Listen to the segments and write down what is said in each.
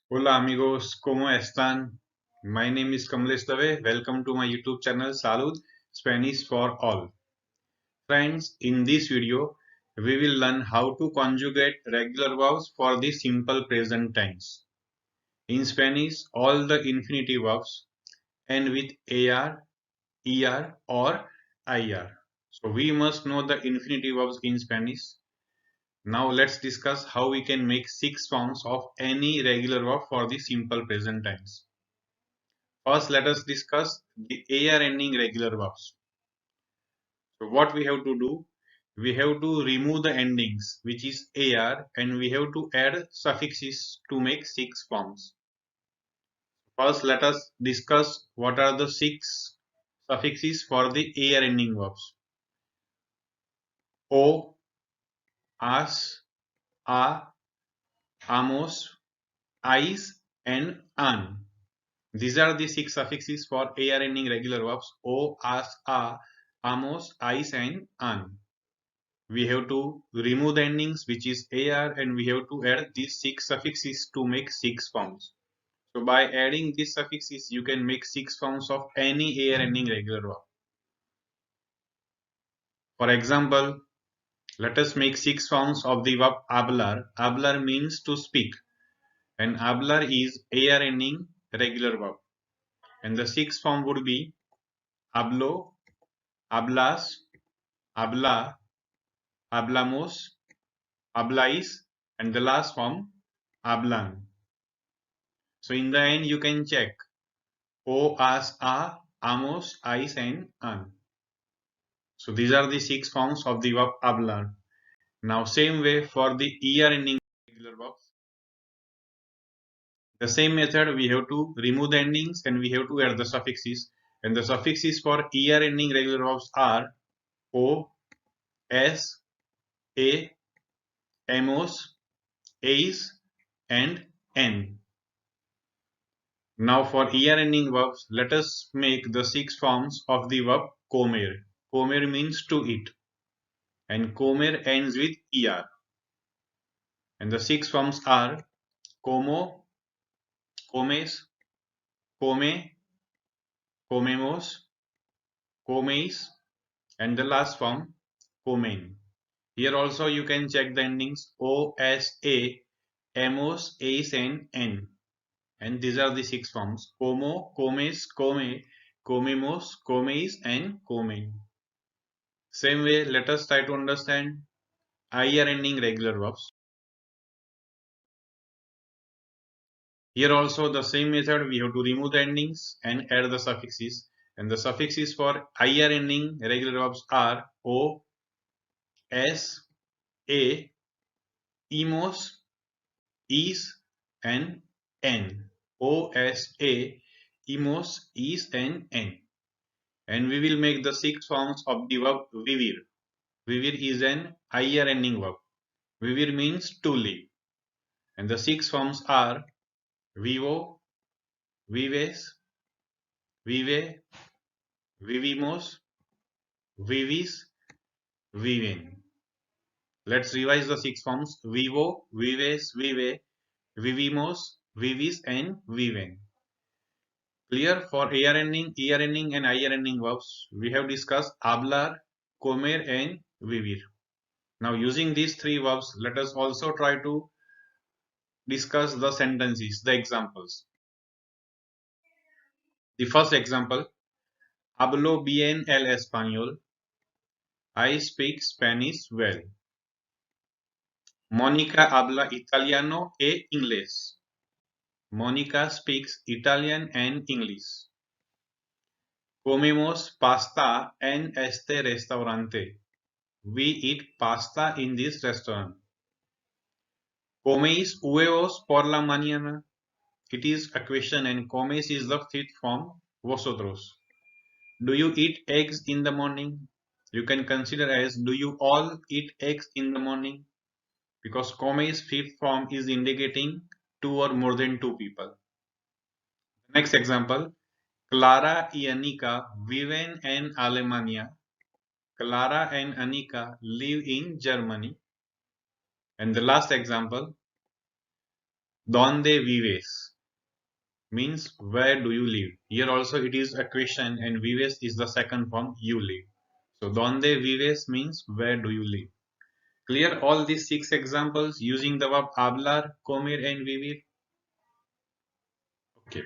Hola amigos, ¿cómo están? My name is Kamlesh Dave. Welcome to my YouTube channel Salud Spanish for All. Friends, in this video, we will learn how to conjugate regular verbs for the simple present tense. In Spanish, all the infinitive verbs end with AR, ER or IR. So we must know the infinitive verbs in Spanish. Now let's discuss how we can make 6 forms of any regular verb for the simple present tense. First, let us discuss the AR ending regular verbs. So what we have to do, we have to remove the endings which is AR and we have to add suffixes to make 6 forms. First, let us discuss what are the 6 suffixes for the AR ending verbs. O, as, a, amos, is and an. These are the 6 suffixes for AR ending regular verbs O, as, a, amos, is and an. We have to remove the endings which is AR and we have to add these 6 suffixes to make 6 forms. So by adding these suffixes you can make 6 forms of any AR ending regular verb. For example, let us make 6 forms of the verb hablar. Hablar means to speak and hablar is AR ending regular verb. And the 6th form would be hablo, hablas, habla, hablamos, hablais and the last form hablan. So in the end you can check O, as, a, amos, is and an. So these are the 6 forms of the verb hablar. Now same way for the ER ending regular verbs. The same method we have to remove the endings and we have to add the suffixes. And the suffixes for ER ending regular verbs are O, S, A, amos, is and n. Now for ER ending verbs, let us make the 6 forms of the verb comer. Comer means to eat and comer ends with er. And the 6 forms are como, comes, come, comemos, comeis and the last form comen. Here also you can check the endings O, S, A, amos, is and n. And these are the 6 forms como, comes, come, comemos, comeis and comen. Same way, let us try to understand IR ending regular verbs. Here also the same method, we have to remove the endings and add the suffixes. And the suffixes for IR ending regular verbs are O, S, A, emos, is and n. O, S, A, emos, is and n. And we will make the 6 forms of the verb vivir. Vivir is an IR ending verb. Vivir means to live. And the 6 forms are vivo, vives, vive, vivimos, vivis, viven. Let's revise the 6 forms vivo, vives, vive, vivimos, vivis and viven. Clear? For AR ending, ER ending and IR ending verbs, we have discussed hablar, comer and vivir. Now using these 3 verbs, let us also try to discuss the sentences, the examples. The first example, hablo bien el español. I speak Spanish well. Mónica habla italiano e inglés. Monica speaks Italian and English. Comemos pasta en este restaurante. We eat pasta in this restaurant. ¿Coméis huevos por la mañana? It is a question and coméis is the 5th form, vosotros. Do you eat eggs in the morning? You can consider as do you all eat eggs in the morning? Because coméis 5th form is indicating 2 or more than 2 people. Next example, Clara y Anika viven en Alemania. Clara and Anika live in Germany. And the last example, Donde vives means where do you live. Here also it is a question and vives is the second form you live. So donde vives means where do you live. Clear all these 6 examples using the verb hablar, comer and vivir. Okay.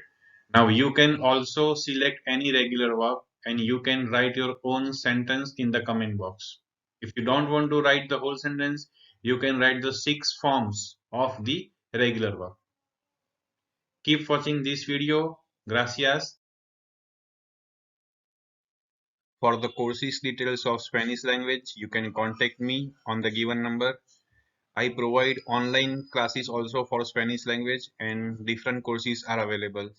Now you can also select any regular verb and you can write your own sentence in the comment box. If you don't want to write the whole sentence, you can write the 6 forms of the regular verb. Keep watching this video. Gracias. For the courses details of Spanish language, you can contact me on the given number. I provide online classes also for Spanish language and different courses are available.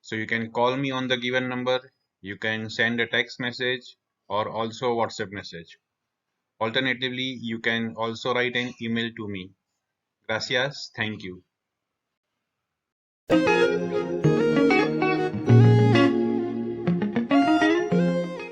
So you can call me on the given number, you can send a text message or also WhatsApp message. Alternatively, you can also write an email to me. Gracias, thank you.